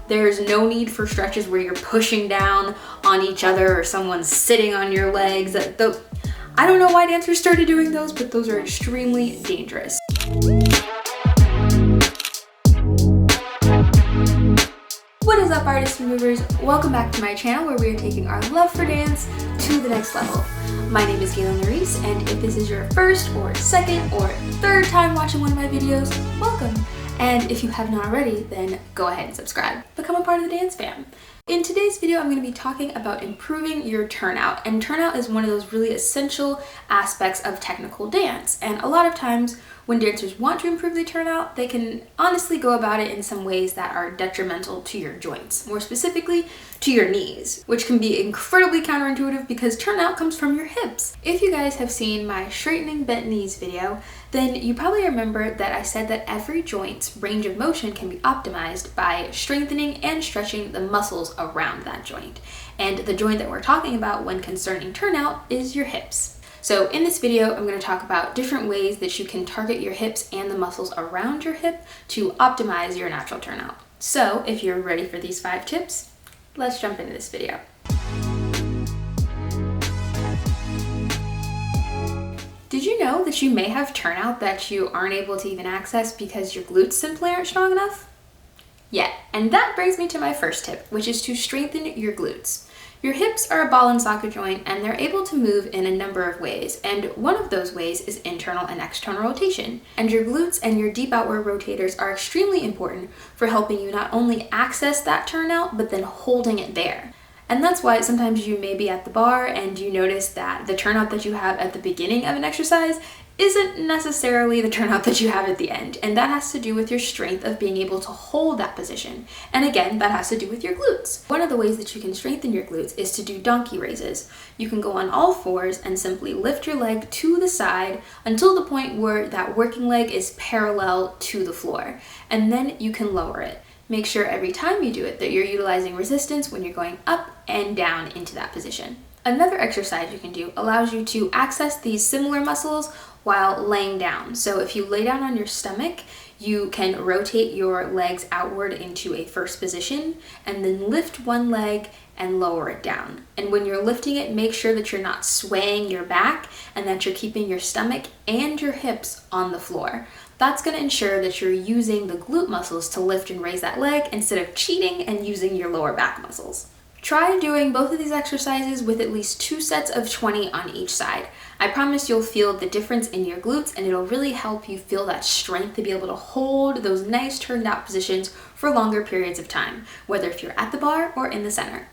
There's no need for stretches where you're pushing down on each other or someone's sitting on your legs. I don't know why dancers started doing those, but those are extremely dangerous. What is up, artists and movers? Welcome back to my channel where we are taking our love for dance to the next level. My name is Larice, and if this is your first or second or third time watching one of my videos, welcome. And if you have not already, then go ahead and subscribe. Become a part of the dance fam. In today's video, I'm going to be talking about improving your turnout. And turnout is one of those really essential aspects of technical dance. And a lot of times when dancers want to improve their turnout, they can honestly go about it in some ways that are detrimental to your joints, more specifically to your knees, which can be incredibly counterintuitive because turnout comes from your hips. If you guys have seen my straightening bent knees video, then you probably remember that I said that every joint's range of motion can be optimized by strengthening and stretching the muscles around that joint. And the joint that we're talking about when concerning turnout is your hips. So in this video, I'm going to talk about different ways that you can target your hips and the muscles around your hip to optimize your natural turnout. So if you're ready for these 5 tips, let's jump into this video. Did you know that you may have turnout that you aren't able to even access because your glutes simply aren't strong enough? Yeah, and that brings me to my first tip, which is to strengthen your glutes. Your hips are a ball and socket joint, and they're able to move in a number of ways, and one of those ways is internal and external rotation. And your glutes and your deep outward rotators are extremely important for helping you not only access that turnout, but then holding it there. And that's why sometimes you may be at the bar and you notice that the turnout that you have at the beginning of an exercise isn't necessarily the turnout that you have at the end. And that has to do with your strength of being able to hold that position. And again, that has to do with your glutes. One of the ways that you can strengthen your glutes is to do donkey raises. You can go on all fours and simply lift your leg to the side until the point where that working leg is parallel to the floor. And then you can lower it. Make sure every time you do it that you're utilizing resistance when you're going up and down into that position. Another exercise you can do allows you to access these similar muscles while laying down. So if you lay down on your stomach, you can rotate your legs outward into a first position and then lift one leg and lower it down. And when you're lifting it, make sure that you're not swaying your back and that you're keeping your stomach and your hips on the floor. That's going to ensure that you're using the glute muscles to lift and raise that leg instead of cheating and using your lower back muscles. Try doing both of these exercises with at least 2 sets of 20 on each side. I promise you'll feel the difference in your glutes, and it'll really help you feel that strength to be able to hold those nice turned out positions for longer periods of time, whether if you're at the bar or in the center.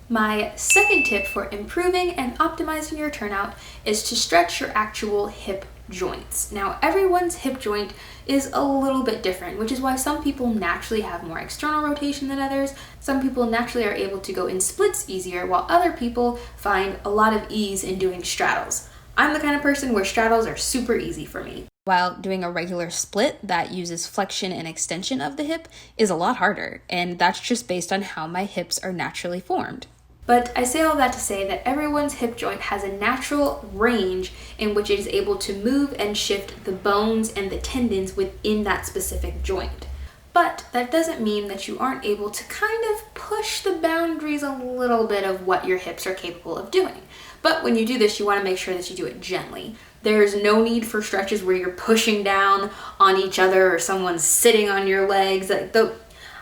My second tip for improving and optimizing your turnout is to stretch your actual hip joints. Now, everyone's hip joint is a little bit different, which is why some people naturally have more external rotation than others. Some people naturally are able to go in splits easier, while other people find a lot of ease in doing straddles. I'm the kind of person where straddles are super easy for me, while doing a regular split that uses flexion and extension of the hip is a lot harder, and that's just based on how my hips are naturally formed. But I say all that to say that everyone's hip joint has a natural range in which it is able to move and shift the bones and the tendons within that specific joint. But that doesn't mean that you aren't able to kind of push the boundaries a little bit of what your hips are capable of doing. But when you do this, you want to make sure that you do it gently. There's no need for stretches where you're pushing down on each other or someone's sitting on your legs.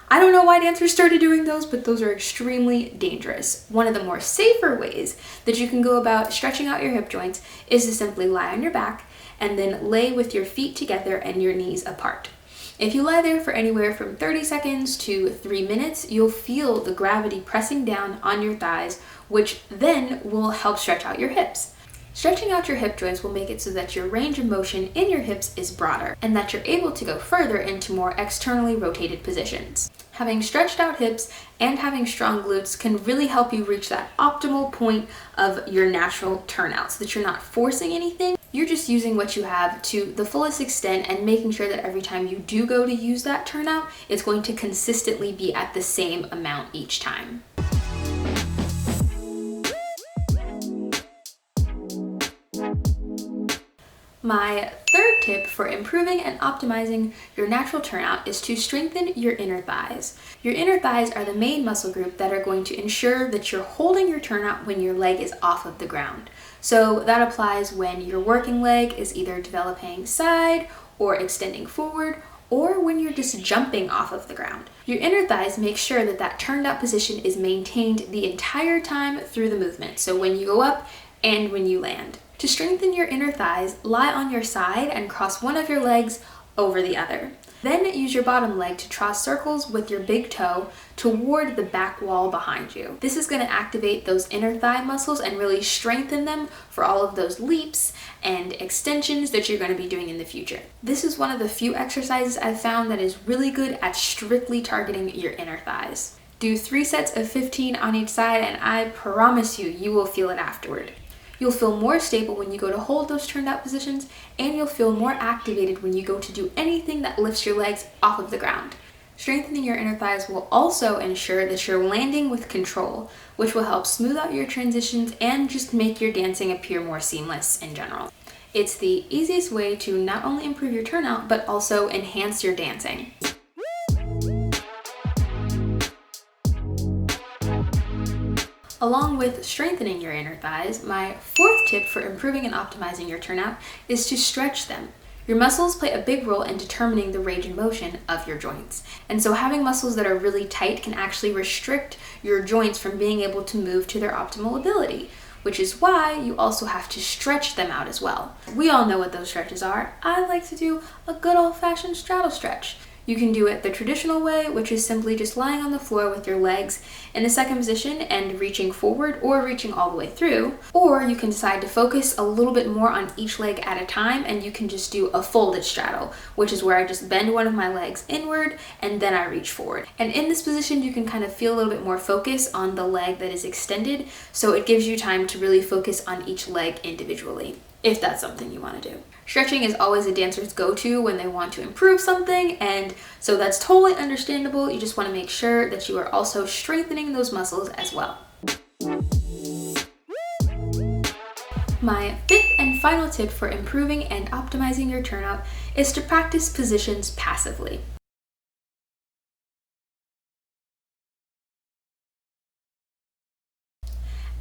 I don't know why dancers started doing those, but those are extremely dangerous. One of the more safer ways that you can go about stretching out your hip joints is to simply lie on your back and then lay with your feet together and your knees apart. If you lie there for anywhere from 30 seconds to 3 minutes, you'll feel the gravity pressing down on your thighs, which then will help stretch out your hips. Stretching out your hip joints will make it so that your range of motion in your hips is broader and that you're able to go further into more externally rotated positions. Having stretched out hips and having strong glutes can really help you reach that optimal point of your natural turnout so that you're not forcing anything. You're just using what you have to the fullest extent and making sure that every time you do go to use that turnout, it's going to consistently be at the same amount each time. My third tip for improving and optimizing your natural turnout is to strengthen your inner thighs. Your inner thighs are the main muscle group that are going to ensure that you're holding your turnout when your leg is off of the ground. So that applies when your working leg is either developing side or extending forward, or when you're just jumping off of the ground. Your inner thighs make sure that that turned out position is maintained the entire time through the movement. So when you go up and when you land. To strengthen your inner thighs, lie on your side and cross one of your legs over the other. Then use your bottom leg to draw circles with your big toe toward the back wall behind you. This is going to activate those inner thigh muscles and really strengthen them for all of those leaps and extensions that you're going to be doing in the future. This is one of the few exercises I've found that is really good at strictly targeting your inner thighs. Do 3 sets of 15 on each side, and I promise you will feel it afterward. You'll feel more stable when you go to hold those turned out positions, and you'll feel more activated when you go to do anything that lifts your legs off of the ground. Strengthening your inner thighs will also ensure that you're landing with control, which will help smooth out your transitions and just make your dancing appear more seamless in general. It's the easiest way to not only improve your turnout, but also enhance your dancing. Along with strengthening your inner thighs, my fourth tip for improving and optimizing your turnout is to stretch them. Your muscles play a big role in determining the range and motion of your joints. And so having muscles that are really tight can actually restrict your joints from being able to move to their optimal ability, which is why you also have to stretch them out as well. We all know what those stretches are. I like to do a good old-fashioned straddle stretch. You can do it the traditional way, which is simply just lying on the floor with your legs in a second position and reaching forward or reaching all the way through. Or you can decide to focus a little bit more on each leg at a time, and you can just do a folded straddle, which is where I just bend one of my legs inward and then I reach forward. And in this position, you can kind of feel a little bit more focus on the leg that is extended, so it gives you time to really focus on each leg individually, if that's something you want to do. Stretching is always a dancer's go-to when they want to improve something, and so that's totally understandable. You just want to make sure that you are also strengthening those muscles as well. My fifth and final tip for improving and optimizing your turnout is to practice positions passively.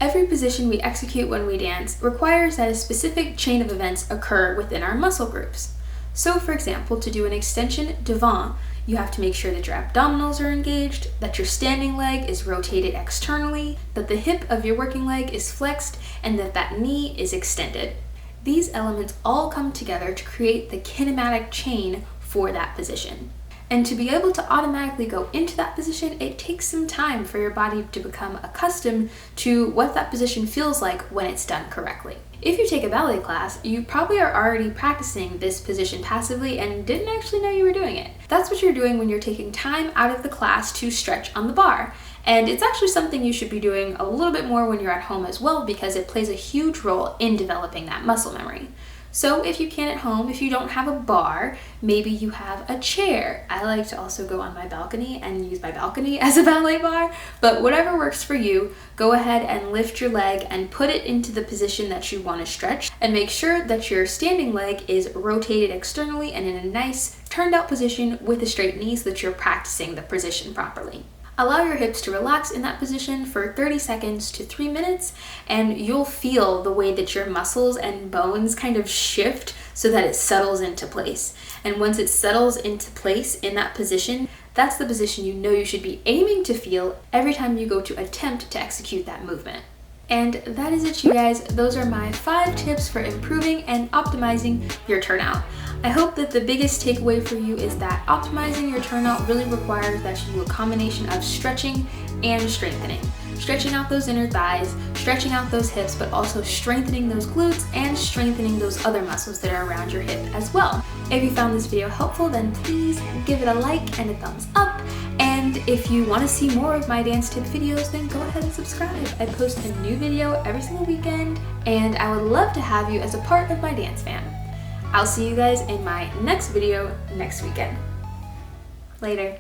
Every position we execute when we dance requires that a specific chain of events occur within our muscle groups. So for example, to do an extension devant, you have to make sure that your abdominals are engaged, that your standing leg is rotated externally, that the hip of your working leg is flexed, and that that knee is extended. These elements all come together to create the kinematic chain for that position. And to be able to automatically go into that position, it takes some time for your body to become accustomed to what that position feels like when it's done correctly. If you take a ballet class, you probably are already practicing this position passively and didn't actually know you were doing it. That's what you're doing when you're taking time out of the class to stretch on the bar. And it's actually something you should be doing a little bit more when you're at home as well, because it plays a huge role in developing that muscle memory. So if you can at home, if you don't have a bar, maybe you have a chair. I like to also go on my balcony and use my balcony as a ballet bar, but whatever works for you, go ahead and lift your leg and put it into the position that you want to stretch, and make sure that your standing leg is rotated externally and in a nice turned out position with a straight knee so that you're practicing the position properly. Allow your hips to relax in that position for 30 seconds to 3 minutes, and you'll feel the way that your muscles and bones kind of shift so that it settles into place. And once it settles into place in that position, that's the position you know you should be aiming to feel every time you go to attempt to execute that movement. And that is it, you guys. Those are my 5 tips for improving and optimizing your turnout. I hope that the biggest takeaway for you is that optimizing your turnout really requires that you do a combination of stretching and strengthening. Stretching out those inner thighs, stretching out those hips, but also strengthening those glutes and strengthening those other muscles that are around your hip as well. If you found this video helpful, then please give it a like and a thumbs up. And if you want to see more of my dance tip videos, then go ahead and subscribe. I post a new video every single weekend, and I would love to have you as a part of my dance fam. I'll see you guys in my next video next weekend. Later.